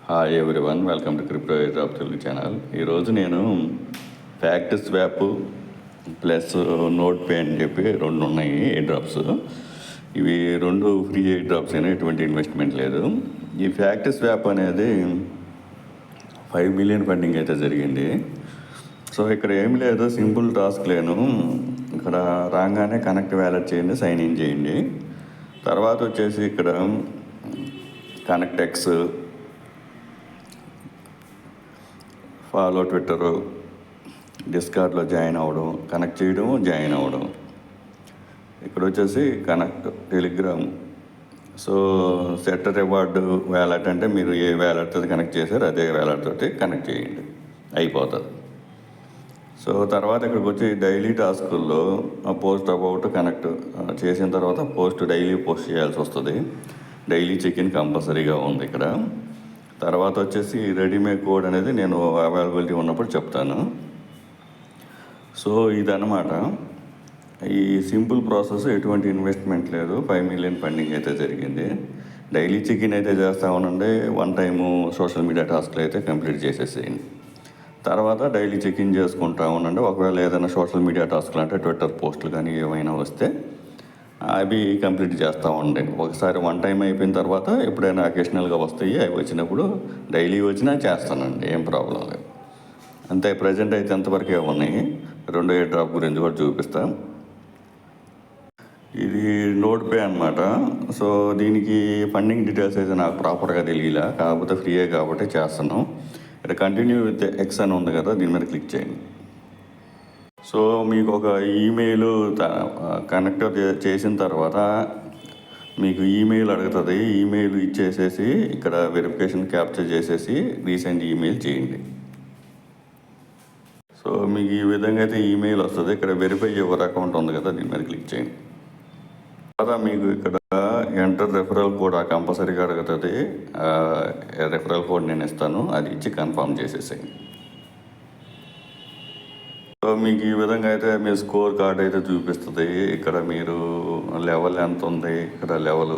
Hi everyone, welcome to crypto air drop Telugu channel. ఈరోజు నేను fact swap plus note pay అని చెప్పి రెండు ఉన్నాయి ఎయిర్ డ్రాప్స్. ఇవి రెండు ఫ్రీ ఎయిర్ డ్రాప్స్ అయినా ఎటువంటి ఇన్వెస్ట్మెంట్ లేదు. ఈ ఫ్యాక్ట్ స్వాప్ అనేది 5 మిలియన్ ఫండింగ్ అయితే జరిగింది. సో ఇక్కడ ఏం లేదు, సింపుల్ టాస్క్ లేను. ఇక్కడ రాగానే కనెక్ట్ వ్యాలెట్ చేయండి, సైన్ ఇన్ చేయండి. తర్వాత వచ్చేసి ఇక్కడ కనెక్ట్ ఎక్స్, ఫాలో ట్విట్టరు, డిస్కార్డ్లో జాయిన్ అవ్వడం, కనెక్ట్ చేయడం, జాయిన్ అవ్వడం. ఇక్కడ వచ్చేసి connect Telegram. So set reward wallet అంటే మీరు ఏ వ్యాలెట్ తోటి కనెక్ట్ చేశారో అదే వ్యాలెట్ తోటి కనెక్ట్ చేయండి, అయిపోతుంది. సో తర్వాత ఇక్కడికి వచ్చి డైలీ టాస్కుల్లో పోస్ట్ అబౌట్ కనెక్ట్ చేసిన తర్వాత పోస్ట్ డైలీ పోస్ట్ చేయాల్సి వస్తుంది. డైలీ చెక్-ఇన్ కంపల్సరీగా ఉంది ఇక్కడ. తర్వాత వచ్చేసి రెడీమేడ్ కోడ్ అనేది నేను అవైలబిలిటీ ఉన్నప్పుడు చెప్తాను. సో ఇదన్నమాట ఈ సింపుల్ ప్రాసెస్, ఎటువంటి ఇన్వెస్ట్మెంట్ లేదు. 5 మిలియన్ ఫండింగ్ అయితే జరిగింది. డైలీ చెక్-ఇన్ అయితే చేస్తూ ఉండండి. 1 టైము సోషల్ మీడియా టాస్క్లు అయితే కంప్లీట్ చేసేసేయండి. తర్వాత డైలీ చెక్-ఇన్ చేసుకుంటూ ఉండండి. ఒకవేళ ఏదైనా సోషల్ మీడియా టాస్క్లు అంటే ట్విట్టర్ పోస్టులు కానీ ఏమైనా వస్తే అవి కంప్లీట్ చేస్తూ ఉండే. ఒకసారి 1 టైం అయిపోయిన తర్వాత ఎప్పుడైనా అకేషనల్గా వస్తాయి, అవి వచ్చినప్పుడు డైలీ వచ్చినా చేస్తానండి, ఏం ప్రాబ్లం లేదు. అంతే. ప్రజెంట్ అయితే ఎంతవరకే ఉన్నాయి. 2 ఎయిర్ డ్రాప్ గురించి కూడా చూపిస్తాం. ఇది నోట్ పే అనమాట. సో దీనికి ఫండింగ్ డీటెయిల్స్ అయితే నాకు ప్రాపర్గా తెలియలే, కాకపోతే ఫ్రీయే కాబట్టి చేస్తున్నాం. ఇక్కడ కంటిన్యూ విత్ ఎక్స్ అని ఉంది కదా, దీని మీద క్లిక్ చేయండి. సో మీకు ఒక ఈమెయిల్ కనెక్ట్ చేసిన తర్వాత మీకు ఈమెయిల్ అడుగుతుంది. ఈమెయిల్ ఇచ్చేసేసి ఇక్కడ వెరిఫికేషన్ క్యాప్చర్ చేసేసి రీసెంట్ ఈమెయిల్ చేయండి. సో మీకు ఈ విధంగా అయితే ఈమెయిల్ వస్తుంది. ఇక్కడ వెరిఫై యువర్ అకౌంట్ ఉంది కదా, దీని మీద క్లిక్ చేయండి. తర్వాత మీకు ఇక్కడ ఎంటర్ రెఫరల్ కోడ్ కంపల్సరీగా అడుగుతుంది. రెఫరల్ కోడ్ నేను ఇస్తాను, అది ఇచ్చి కన్ఫర్మ్ చేసేసేయండి. సో మీకు ఈ విధంగా అయితే మీ స్కోర్ కార్డ్ అయితే చూపిస్తుంది. ఇక్కడ మీరు లెవెల్ ఎంత ఉంది, ఇక్కడ లెవెల్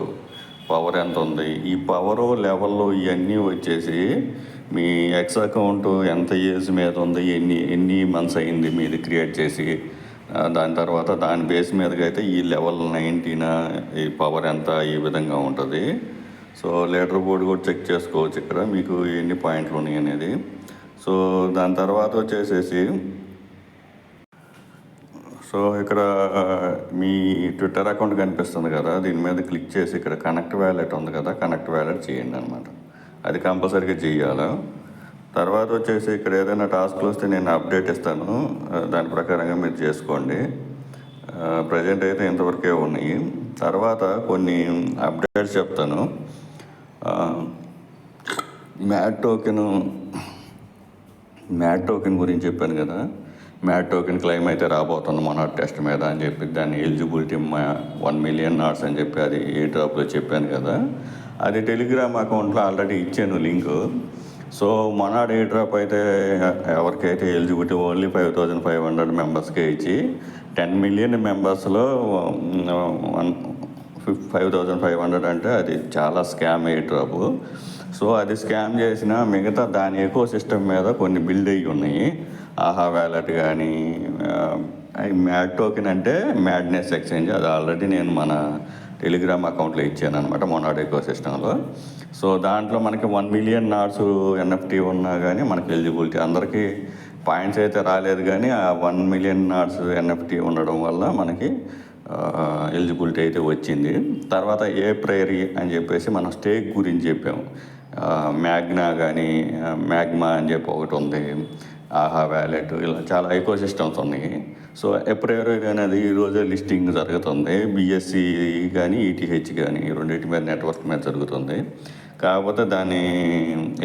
పవర్ ఎంత ఉంది. ఈ పవరు లెవెల్లో ఇవన్నీ వచ్చేసి మీ ఎక్స్ అకౌంట్ ఎంత ఏజ్ మీద ఉంది, ఎన్ని మంత్స్ అయింది మీది క్రియేట్ చేసి, దాని తర్వాత దాని బేస్ మీదగా అయితే ఈ లెవెల్ 19 ఈ పవర్ ఎంత, ఈ విధంగా ఉంటుంది. సో లీడర్ బోర్డు కూడా చెక్ చేసుకోవచ్చు ఇక్కడ మీకు ఎన్ని పాయింట్లు ఉన్నాయి అనేది. సో దాని తర్వాత వచ్చేసేసి సో ఇక్కడ మీ ట్విట్టర్ అకౌంట్ కనిపిస్తుంది కదా, దీని మీద క్లిక్ చేసి ఇక్కడ కనెక్ట్ వ్యాలెట్ ఉంది కదా, కనెక్ట్ వ్యాలెట్ చేయండి అనమాట. అది కంపల్సరీగా చేయాలి. తర్వాత వచ్చేసి ఇక్కడ ఏదైనా టాస్క్లు వస్తే నేను అప్డేట్ ఇస్తాను, దాని ప్రకారంగా మీరు చేసుకోండి. ప్రజెంట్ అయితే ఇంతవరకే ఉన్నాయి. తర్వాత కొన్ని అప్డేట్స్ చెప్తాను. మ్యాట్ టోకెన్ గురించి చెప్పాను కదా, మ్యాట్ టోకెన్ క్లెయిమ్ అయితే రాబోతుంది మొనాట్ టెస్ట్ మీద అని చెప్పి, దాని ఎలిజిబిలిటీ 1 మిలియన్ నాట్స్ అని చెప్పి అది ఏ డ్రాప్లో చెప్పాను కదా, అది టెలిగ్రామ్ అకౌంట్లో ఆల్రెడీ ఇచ్చాను లింకు. సో మొనాట్ ఏ డ్రాప్ అయితే ఎవరికైతే ఎలిజిబిలిటీ ఓన్లీ 5,500 మెంబర్స్కే ఇచ్చి 10 మిలియన్ మెంబర్స్లో 5,500 అంటే అది చాలా స్కామ్ ఏ డ్రాప్. సో అది స్కామ్ చేసిన మిగతా దాని ఎకో సిస్టమ్ మీద కొన్ని బిల్డ్ అయ్యి ఉన్నాయి. ఆహా వ్యాలెట్ కానీ మ్యాడ్ టోకెన్ అంటే మ్యాడ్నెస్ ఎక్స్చేంజ్, అది ఆల్రెడీ నేను మన టెలిగ్రామ్ అకౌంట్లో ఇచ్చాను అనమాట మొనాట్ ఎకో సిస్టంలో. సో దాంట్లో మనకి 1 మిలియన్ నాట్స్ ఎన్ఎఫ్టీ ఉన్నా కానీ మనకి ఎలిజిబిలిటీ, అందరికీ పాయింట్స్ అయితే రాలేదు కానీ ఆ 1 మిలియన్ నాట్స్ ఎన్ఎఫ్టీ ఉండడం వల్ల మనకి ఎలిజిబిలిటీ అయితే వచ్చింది. తర్వాత ఏ ప్రేయరీ అని చెప్పేసి మనం స్టేక్ గురించి చెప్పాము. మ్యాగ్మా అని చెప్పి ఒకటి ఉంది, ఆహా వ్యాలెట్, ఇలా చాలా ఎకో సిస్టమ్స్ ఉన్నాయి. సో ఎప్రేయరీ అనేది ఈరోజే లిస్టింగ్ జరుగుతుంది. బిఎస్సి కానీ ఈటీహెచ్ కానీ రెండింటి మీద నెట్వర్క్ మీద జరుగుతుంది. కాకపోతే దాని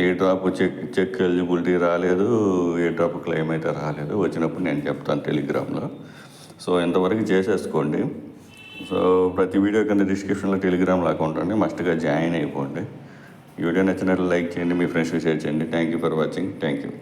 ఏ డ్రాప్ చెక్ ఎలిజిబిలిటీ రాలేదు, ఏ డ్రాప్ క్లెయిమ్ అయితే రాలేదు. వచ్చినప్పుడు నేను చెప్తాను టెలిగ్రామ్లో. సో ఇంతవరకు చేసేసుకోండి. సో ప్రతి వీడియో కింద డిస్క్రిప్షన్లో టెలిగ్రామ్లో అకౌంట్ అండి, మస్ట్గా జాయిన్ అయిపోండి. ఈ వీడియో నచ్చినట్లు లైక్ చేయండి, మీ ఫ్రెండ్స్కి షేర్ చేయండి. Thank you for watching. Thank you.